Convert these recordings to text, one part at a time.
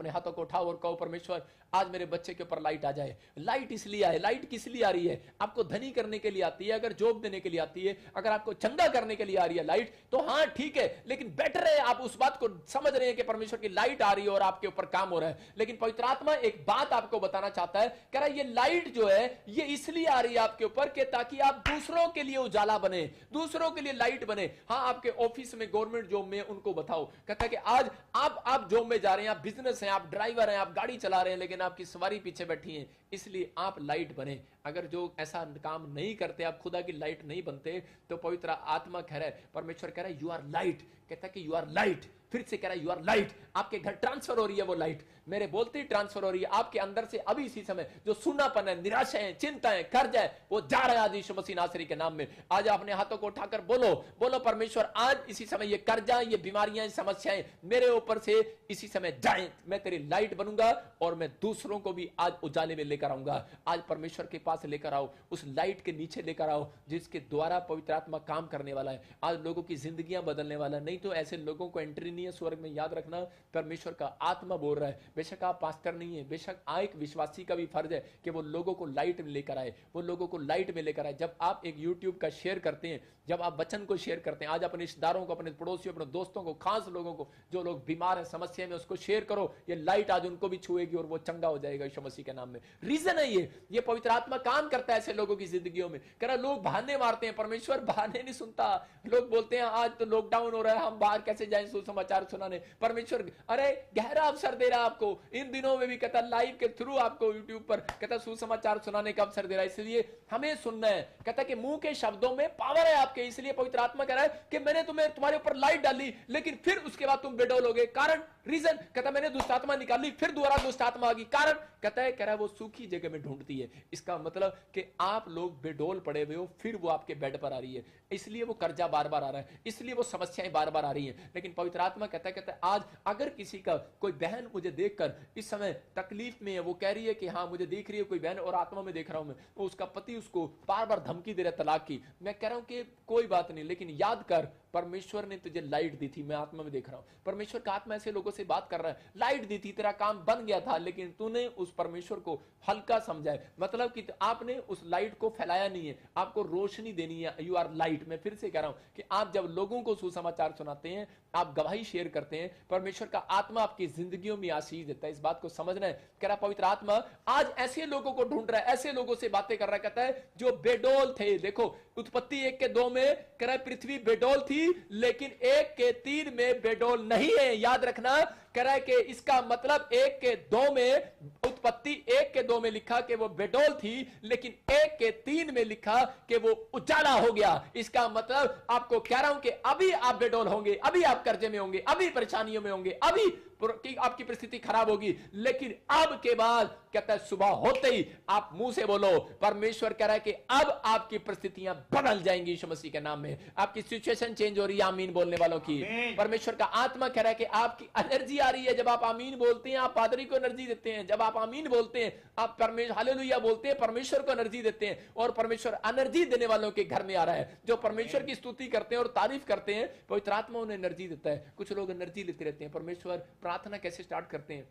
अपने हाथों को उठाओ और कहो परमेश्वर आज मेरे बच्चे के ऊपर लाइट आ जाए। लाइट इसलिए आए, लाइट किस लिए आ रही है? आपको धनी करने के लिए आती है, अगर जॉब देने के लिए आती है, अगर आपको चंगा करने के लिए आ रही है लाइट, तो हाँ ठीक है, लेकिन बेटर है आप उस बात को समझ रहे हैं कि परमेश्वर की लाइट आ रही है और आपके ऊपर काम हो रहा है। लेकिन पवित्र आत्मा एक बात आपको बताना चाहता है, कह रहा है ये लाइट जो है ये इसलिए आ रही है आपके ऊपर कि ताकि आप दूसरों के लिए उजाला बने, दूसरों के लिए लाइट बने। हाँ, आपके ऑफिस में, गवर्नमेंट जॉब में, उनको बताओ, कहता है कि आज आप जॉब में जा रहे हैं, आप बिजनेस हैं, आप ड्राइवर हैं, आप गाड़ी चला रहे हैं, लेकिन आपकी सवारी पीछे बैठी है, इसलिए आप लाइट बने। अगर जो ऐसा काम नहीं करते, आप खुदा की लाइट नहीं बनते, तो पवित्र आत्मा कह रहा है, परमेश्वर कह रहा है यू आर लाइट, कहता है कि यू आर लाइट, फिर से कह रहा है यू आर लाइट। आपके घर ट्रांसफर हो रही है वो लाइट, मेरे बोलते ही ट्रांसफर हो रही है आपके अंदर से। अभी इसी समय जो सुन्नापन है, निराशा है, चिंता है, कर्ज है, वो जा रहा है आज यीशु मसीह नासरी के नाम में। आज अपने हाथों को उठाकर बोलो, बोलो परमेश्वर आज इसी समय ये कर्जा, ये बीमारियां, समस्याएं मेरे ऊपर से इसी समय जाएं। मैं तेरी लाइट बनूंगा और मैं दूसरों को भी आज उजाले में लेकर आऊंगा। आज परमेश्वर के पास लेकर आओ, उस लाइट के नीचे लेकर आओ जिसके द्वारा पवित्र आत्मा काम करने वाला है, आज लोगों की जिंदगियां बदलने वाला है। नहीं तो ऐसे लोगों को एंट्री नहीं है स्वर्ग में। याद रखना, परमेश्वर का आत्मा बोल रहा है। बेशक आप पास्टर नहीं है, बेशक एक विश्वासी का भी फर्ज है कि वो लोगों को लाइट में लेकर आए, वो लोगों को लाइट में लेकर आए। जब आप एक यूट्यूब का शेयर करते हैं, जब आप वचन को शेयर करते हैं, आज अपने रिश्तेदारों को, अपने पड़ोसियों, अपने दोस्तों को, खास लोगों को, जो लोग बीमार हैं, समस्या में, उसको शेयर करो। ये लाइट आज उनको भी छुएगी और वो चंगा हो जाएगा यीशु मसीह के नाम में। रीजन है ये पवित्र आत्मा काम करता है ऐसे लोगों की जिंदगियों में। कह रहा लोग बहाने मारते हैं, परमेश्वर बहाने नहीं सुनता। लोग बोलते हैं आज तो लॉकडाउन हो रहा है, हम बाहर कैसे जाएं सुसमाचार सुनाने। परमेश्वर अरे गहरा अवसर दे रहा है आपको इन दिनों में भी, कहता लाइव के थ्रू आपको यूट्यूब पर कहता सुसमाचार सुनाने का अवसर दे रहा है। इसलिए हमें सुनना है। कहता कि मुंह के शब्दों में पावर है आपके। इसलिए पवित्र आत्मा कह रहा है कि मैंने तुम्हारे ऊपर लाइट डाली, लेकिन फिर उसके बाद तुम बेडौल हो गए। कारण, रीजन, कहता मैंने दुष्ट आत्मा निकाली, फिर दोबारा दुष्ट आत्मा आ गई। कारण, कहता है कह रहा है वो सूखी जगह में ढूंढती है। इसका मतलब कि आप लोग बेडौल पड़े हुए हो, फिर वो आपके बेड पर आ रही है। इसलिए वो कर्जा बार बार आ रहा है, इसलिए वो समस्याएं बार बार आ रही हैं। लेकिन पवित्र आत्मा कहता है आज अगर किसी का कोई बहन मुझे देखकर इस समय तकलीफ में है, वो कह रही है कि हाँ मुझे देख रही है कोई बहन और आत्मा में देख रहा हूं मैं, तो उसका पति उसको बार बार धमकी दे रहा है तलाक की, मैं कह रहा हूं कि कोई बात नहीं, लेकिन याद कर परमेश्वर ने तुझे लाइट दी थी। मैं आत्मा में देख रहा हूं, परमेश्वर का आत्मा ऐसे लोगों से बात कर रहा है। लाइट दी थी, तेरा काम बन गया था, लेकिन तूने उस परमेश्वर को हल्का समझा है। मतलब कि आपने उस लाइट को फैलाया नहीं है। आपको रोशनी देनी है। You are light. मैं फिर से कह रहा हूं कि आप जब लोगों को सुसमाचार सुनाते हैं, आप गवाही शेयर करते हैं, परमेश्वर का आत्मा आपकी जिंदगियों में आशीष देता है। इस बात को समझना है। कह रहा पवित्र आत्मा आज ऐसे लोगों को ढूंढ रहा है, ऐसे लोगों से बातें कर रहा है। कहता है जो बेडौल थे, देखो उत्पत्ति 1:2 में कह रहा है पृथ्वी बेडौल थी, लेकिन 1:3 में बेडौल नहीं है। याद रखना, कह रहा है कि इसका मतलब 1:2 में, उत्पत्ति 1:2 में लिखा कि वो बेडौल थी, लेकिन 1:3 में लिखा कि वो उजाला हो गया। इसका मतलब आपको कह रहा हूं कि अभी आप बेडौल होंगे, अभी आप कर्जे में होंगे, अभी परेशानियों में होंगे, अभी आपकी परिस्थिति खराब होगी, लेकिन अब के बाद कहता है सुबह होते ही आप मुंह से बोलो, परमेश्वर कह रहा है कि अब आपकी परिस्थितियां बदल जाएंगी यीशु मसीह के नाम में। आपकी सिचुएशन चेंज हो रही है आमीन बोलने वालों की। परमेश्वर का आत्मा कह रहा है कि आपकी एनर्जी आ रही है। जब आप आमीन बोलते हैं, आप पादरी को एनर्जी देते हैं। जब आप आमीन बोलते हैं, आप परमेश्वर हालेलुया बोलते हैं, परमेश्वर को एनर्जी देते हैं, और परमेश्वर एनर्जी देने वालों के घर में आ रहा है। जो परमेश्वर की स्तुति करते हैं और तारीफ करते हैं, पवित्र आत्मा उन्हें एनर्जी देता है। कुछ लोग एनर्जी लेते रहते हैं। परमेश्वर प्रार्थना कैसे स्टार्ट करते हैं?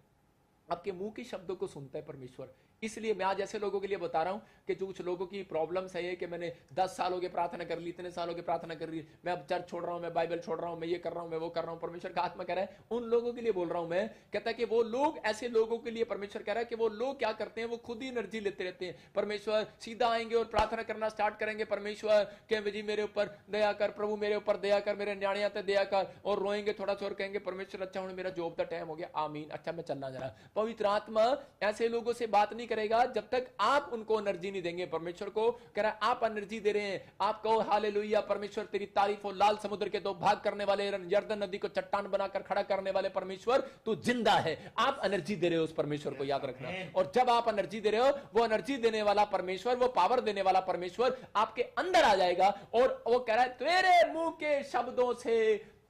आपके मुंह के शब्दों को सुनता है परमेश्वर। इसलिए मैं आज ऐसे लोगों के लिए बता रहा हूं कि जो कुछ लोगों की प्रॉब्लम्स है, ये कि मैंने 10 साल हो गए प्रार्थना कर ली, इतने सालों की प्रार्थना कर ली, मैं अब चर्च छोड़ रहा हूं, मैं बाइबल छोड़ रहा हूं, मैं ये कर रहा हूं, मैं वो कर रहा हूं। परमेश्वर का आत्मा कह रहा है उन लोगों के लिए बोल रहा हूं मैं। कहता है कि वो लोग, ऐसे लोगों के लिए परमेश्वर कह रहा है कि वो लोग क्या करते हैं, वो खुद ही एनर्जी लेते रहते हैं। परमेश्वर सीधा आएंगे और प्रार्थना करना स्टार्ट करेंगे, परमेश्वर कहेंगे जी मेरे ऊपर दया कर, प्रभु मेरे ऊपर दया कर, मेरे न्याणिया ते दया कर, और रोएंगे थोड़ा सा और कहेंगे परमेश्वर अच्छा हूं, मेरा जॉब का टाइम हो गया, आमीन, अच्छा मैं चलना जरा। पवित्र आत्मा ऐसे लोगों से बात नहीं करेगा जब तक आप उनको एनर्जी नहीं देंगे। परमेश्वर को कह रहा है आप एनर्जी दे रहे हैं, आप कहो हालेलुया, परमेश्वर तेरी तारीफ हो। लाल समुद्र के 2 भाग करने वाले, यरदन नदी को चट्टान बनाकर खड़ा करने वाले परमेश्वर, तू जिंदा है। आप एनर्जी दे रहे हो उस परमेश्वर को, याद रखना। और जब आप एनर्जी दे रहे हो, वो एनर्जी देने वाला परमेश्वर, वो पावर देने वाला परमेश्वर आपके अंदर आ जाएगा। और वो कह रहा है तेरे मुंह के शब्दों से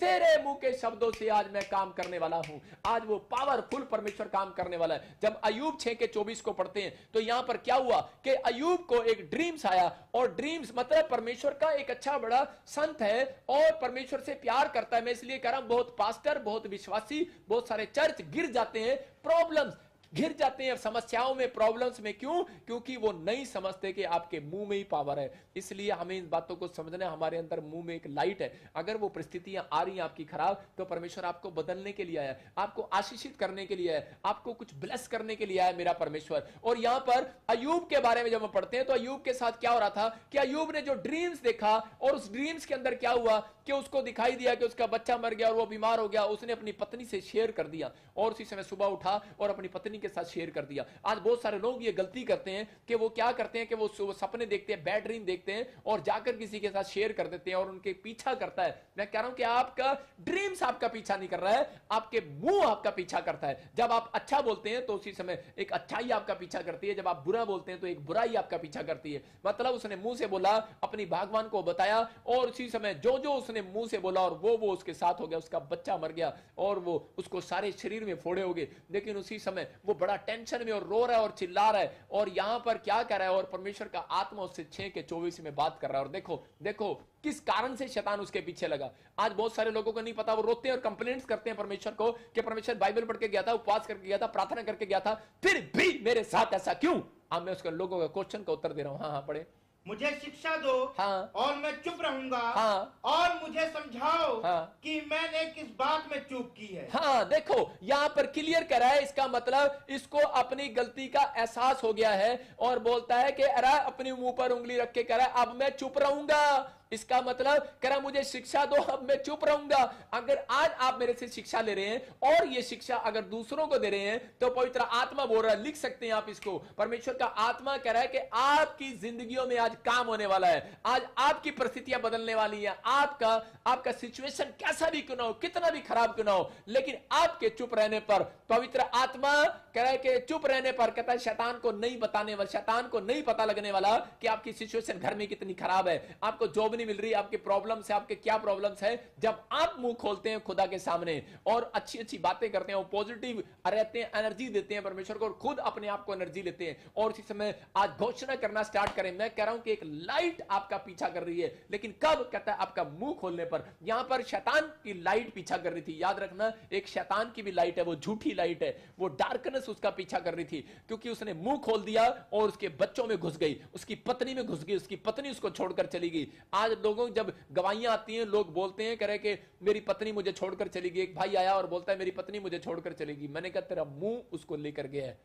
तेरे मुंह के शब्दों से आज मैं काम करने वाला हूं। आज वो पावरफुल परमेश्वर काम करने वाला है। जब अय्यूब 6:24 को पढ़ते हैं तो यहां पर क्या हुआ कि अय्यूब को एक ड्रीम्स आया, और ड्रीम्स मतलब परमेश्वर का एक अच्छा बड़ा संत है और परमेश्वर से प्यार करता है। मैं इसलिए कह रहा हूं, बहुत पास्टर, बहुत विश्वासी, बहुत सारे चर्च गिर जाते हैं, प्रॉब्लम्स घिर जाते हैं समस्याओं में, प्रॉब्लम्स में। क्यों? क्योंकि वो नहीं समझते कि आपके मुंह में ही पावर है। इसलिए हमें इन बातों को समझना है। हमारे अंदर मुंह में एक लाइट है। अगर वो परिस्थितियां आ रही हैं आपकी खराब, तो परमेश्वर आपको बदलने के लिए आया है, आपको आशीषित करने के लिए है, आपको कुछ ब्लेस करने के लिए आया है मेरा परमेश्वर। और यहां पर अय्यूब के बारे में जब हम पढ़ते हैं तो अय्यूब के साथ क्या हो रहा था कि अय्यूब ने जो ड्रीम्स देखा, और उस ड्रीम्स के अंदर क्या हुआ कि उसको दिखाई दिया कि उसका बच्चा मर गया और वो बीमार हो गया। उसने अपनी पत्नी से शेयर कर दिया, और उसी समय सुबह उठा और अपनी पत्नी के साथ शेयर कर दिया। आज बहुत सारे लोग ये गलती करते हैं कि वो क्या करते हैं कि वो सपने देखते हैं, बैड ड्रीम देखते हैं, और जाकर किसी के साथ शेयर कर देते हैं और उनके पीछा करता है। मैं कह रहा हूं कि आपका ड्रीम्स आपका पीछा नहीं कर रहा है, आपके मुंह आपका पीछा करता है। जब आप अच्छा बोलते हैं तो उसी समय एक अच्छाई आपका पीछा करती है, जब आप बुरा बोलते हैं तो एक बुराई आपका पीछा करती है। मतलब उसने मुंह से बोला, अपनी भगवान को बताया, और उसी समय जो जो उसने मुंह से बोला और वो उसके साथ हो गया। उसका बच्चा मर गया और वो उसको सारे शरीर में फोड़े हो गए, लेकिन उसी समय वो बड़ा टेंशन में और रो रहा है और चिल्ला रहा है। और यहां पर क्या कर रहा है, और परमेश्वर का आत्मा उससे 6:24 में बात कर रहा है। और देखो देखो किस कारण से शैतान उसके पीछे लगा। आज बहुत सारे लोगों को नहीं पता, वो रोते हैं और कंप्लेंट्स करते हैं परमेश्वर को कि परमेश्वर बाइबल पढ़ के गया था, उपवास करके गया था, प्रार्थना करके गया था, फिर भी मेरे साथ ऐसा क्यों। अब मैं उसके लोगों का क्वेश्चन का उत्तर दे रहा हूं। हाँ पढ़े। मुझे शिक्षा दो, हाँ, और मैं चुप रहूंगा, हाँ, और मुझे समझाओ, हाँ, कि मैंने किस बात में चूक की है। हाँ देखो यहां पर क्लियर करा है। इसका मतलब इसको अपनी गलती का एहसास हो गया है, और बोलता है कि अरे अपने मुंह पर उंगली रख के कह रहा है अब मैं चुप रहूंगा। इसका मतलब कह रहा मुझे शिक्षा दो, अब मैं चुप रहूंगा। अगर आज आप मेरे से शिक्षा ले रहे हैं और ये शिक्षा अगर दूसरों को दे रहे हैं, तो पवित्र आत्मा बोल रहा है, लिख सकते हैं आप इसको। परमेश्वर का आत्मा कह रहा है कि आपकी जिंदगियों में आज काम होने वाला है, आज आपकी परिस्थितियां बदलने वाली है। आपका सिचुएशन कैसा भी क्यों ना हो, कितना भी खराब क्यों ना हो, लेकिन आपके चुप रहने पर पवित्र आत्मा कह रहा है कि चुप रहने पर, कहता है शैतान को नहीं बताने वाला, शैतान को नहीं पता लगने वाला कि आपकी सिचुएशन घर में कितनी खराब है, आपको जॉब नहीं मिल रही, आपके प्रॉब्लम्स है, आपके क्या प्रॉब्लम्स है। जब आप मुंह खोलते हैं खुदा के सामने और अच्छी अच्छी बातें करते हैं, पॉजिटिव रहते हैं, एनर्जी देते हैं परमेश्वर को, और खुद अपने आप को एनर्जी लेते हैं, और इसी समय आज घोषणा करना स्टार्ट करें। मैं कह रहा हूं कि एक लाइट आपका पीछा कर रही है, लेकिन कब? कहता है आपका मुंह खोलने पर। यहां पर शैतान की लाइट पीछा कर रही थी। याद रखना, एक शैतान की भी लाइट है, वो झूठी लाइट है, वो डार्कनेस उसका पीछा कर रही थी, क्योंकि उसने मुंह खोल दिया और उसके बच्चों में घुस गई, उसकी पत्नी में घुस गई, उसकी पत्नी उसको छोड़कर चली गई। आज लोगों जब गवाहियां आती हैं, लोग बोलते हैं करे कि मेरी पत्नी मुझे छोड़कर चली गई। एक भाई आया और बोलता है मेरी पत्नी मुझे छोड़कर चली गई। मैंने कहा तेरा मुंह उसको लेकर गया है,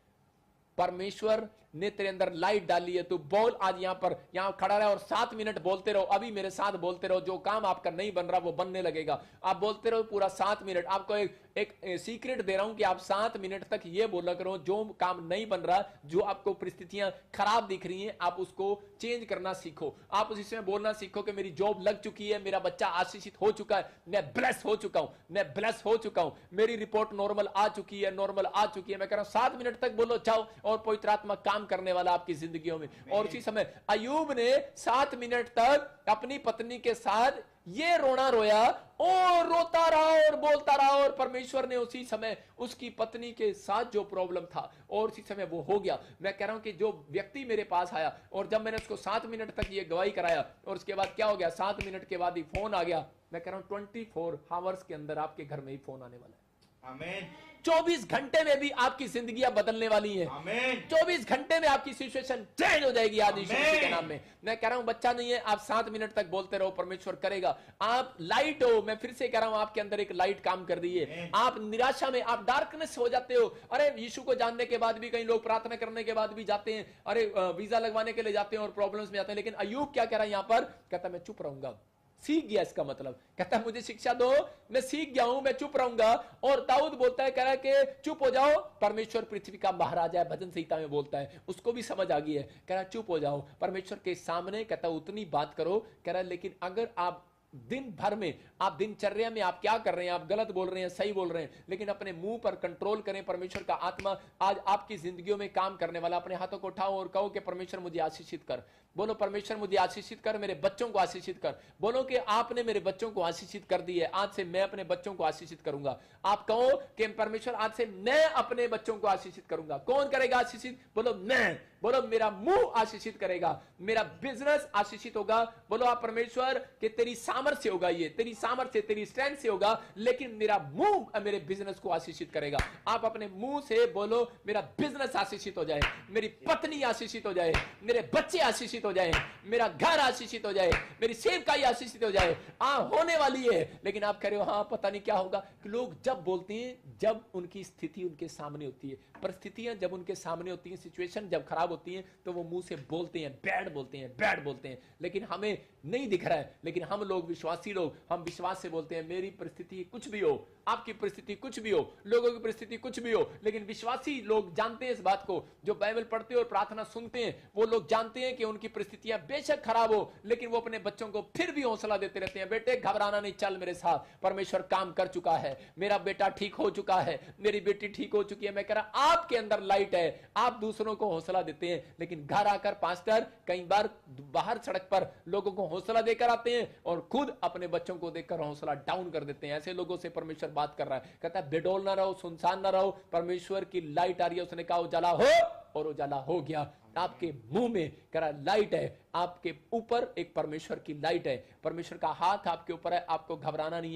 परमेश्वर ने तेरे अंदर लाइट डाली है, तू बोल। आज यहां खड़ा रहे और 7 मिनट बोलते रहो, अभी मेरे साथ बोलते रहो। जो काम आपका नहीं बन रहा वो बनने लगेगा। आप बोलते रहो पूरा 7 मिनट। आपको एक सीक्रेट दे रहा हूं कि आप 7 मिनट तक ये बोला करो, जो काम नहीं बन रहा, जो आपको परिस्थितियां खराब दिख रही हैं, आप उसको चेंज करना सीखो। आप उसी समय बोलना सीखो कि मेरी जॉब लग चुकी है, मेरा बच्चा आशीषित हो चुका है, मैं ब्लेस हो चुका हूं, मैं ब्लेस हो चुका हूं, मेरी रिपोर्ट नॉर्मल आ चुकी है, नॉर्मल आ चुकी है। मैं कह रहा हूं 7 मिनट तक बोलो, जाओ, और पवित्र आत्मा काम करने वाला आपकी जिंदगियों में। और उसी समय अय्यूब ने 7 मिनट तक अपनी पत्नी के साथ ये रोना रोया, और रोता रहा और बोलता रहा, और परमेश्वर ने उसी समय उसकी पत्नी के साथ जो प्रॉब्लम था, और उसी समय वो हो गया। मैं कह रहा हूं कि जो व्यक्ति मेरे पास आया, और जब मैंने उसको 7 मिनट तक ये गवाही कराया, और उसके बाद क्या हो गया, 7 मिनट के बाद ही फोन आ गया। मैं कह रहा हूं 24 आवर्स के अंदर आपके घर में ही फोन आने वाला है। आमीन। 24 घंटे में भी आपकी जिंदगियां बदलने वाली हैं। आमीन। 24 घंटे में आपकी सिचुएशन चेंज हो जाएगी आज यीशु मसीह के नाम में। मैं कह रहा हूं बच्चा नहीं है, आप 7 मिनट तक बोलते रहो, परमेश्वर करेगा। आप लाइट हो, मैं फिर से कह रहा हूं, आपके अंदर एक लाइट काम कर रही है। आप निराशा में, आप डार्कनेस हो जाते हो। अरे यीशु को जानने के बाद भी कई लोग प्रार्थना करने के बाद भी जाते हैं, अरे वीजा लगवाने के लिए जाते हैं और प्रॉब्लम्स में जाते हैं। लेकिन अय्यूब क्या कह रहा है यहां पर, कहता मैं चुप रहूंगा, सीख गया। इसका मतलब कहता है मुझे शिक्षा दो, मैं सीख गया हूं, मैं चुप रहूंगा। और दाऊद बोलता है, कह रहा है कि चुप हो जाओ, परमेश्वर पृथ्वी का महाराजा है, भजन संहिता में बोलता है, उसको भी समझ आ गई है। कह रहा है चुप हो जाओ, परमेश्वर के सामने कहता है उतनी बात करो। कह रहा है लेकिन अगर आप दिन भर में, आप दिनचर्या में आप क्या कर रहे हैं, आप गलत बोल रहे हैं, सही बोल रहे हैं, लेकिन अपने मुंह पर कंट्रोल करें। परमेश्वर का आत्मा आज आपकी जिंदगियों में काम करने वाला। अपने हाथों को उठाओ और कहो कि परमेश्वर मुझे आशीषित कर। बोलो परमेश्वर मुझे आशीषित कर, मेरे बच्चों को आशीषित कर। बोलो कि आपने मेरे बच्चों को आशीषित कर दी है, आज से मैं अपने बच्चों को आशीषित करूंगा। आप कहो कि परमेश्वर आज से मैं अपने बच्चों को आशीषित करूंगा। कौन करेगा आशीषित? बोलो मैं। बोलो मेरा मुंह आशीषित करेगा, मेरा बिजनेस आशीषित होगा। बोलो आप परमेश्वर कि तेरी सामर्थ्य होगा, ये तेरी सामर्थ्य तेरी स्ट्रेंथ से होगा, लेकिन मेरा मुंह मेरे बिजनेस को आशीषित करेगा। आप अपने मुंह से बोलो मेरा बिजनेस आशीषित हो जाए, मेरी पत्नी आशीषित हो जाए, मेरे बच्चे आशीषित हो जाए, मेरा घर आशीषित हो जाए, मेरी सेवकाई आशीषित हो जाए। होने वाली है, लेकिन आप कह रहे हो हाँ पता नहीं क्या होगा। कि लोग जब बोलते हैं जब उनकी स्थिति उनके सामने होती है, परिस्थितियां जब उनके सामने होती हैं, सिचुएशन जब खराब होती है, तो वो मुंह से बोलते हैं, बैड बोलते हैं, बैड बोलते हैं, लेकिन हमें नहीं दिख रहा है। लेकिन हम लोग विश्वासी लोग, हम विश्वास से बोलते हैं मेरी परिस्थिति कुछ भी हो, आपकी परिस्थिति कुछ भी हो, लोगों की परिस्थिति कुछ भी हो, लेकिन विश्वासी लोग जानते हैं इस बात को। जो बाइबल पढ़ते हैं और प्रार्थना सुनते हैं वो लोग जानते हैं कि उनकी परिस्थितियां बेशक खराब हो, लेकिन वो अपने बच्चों को फिर भी हौसला देते रहते हैं। बेटे घबराना नहीं, चल मेरे साथ, परमेश्वर काम कर चुका है, मेरा बेटा ठीक हो चुका है, मेरी बेटी ठीक हो चुकी है। मैं कह रहा आपके अंदर लाइट है, आप दूसरों को हौसला देते हैं, लेकिन घर आकर पास्टर कई बार बाहर सड़क पर लोगों को हौसला देकर आते हैं और खुद अपने बच्चों को देखकर हौसला डाउन कर देते हैं। ऐसे लोगों से परमेश्वर बात कर रहा है, कहता है बेडौल ना रहो, सुनसान ना रहो, परमेश्वर की लाइट आ रही है। उसने कहा उजाला हो और उजाला हो गया। आपके मुंह में करा लाइट है, आपके ऊपर एक परमेश्वर की लाइट है, परमेश्वर का हाथ आपके ऊपर है, आपको घबराना नहीं है।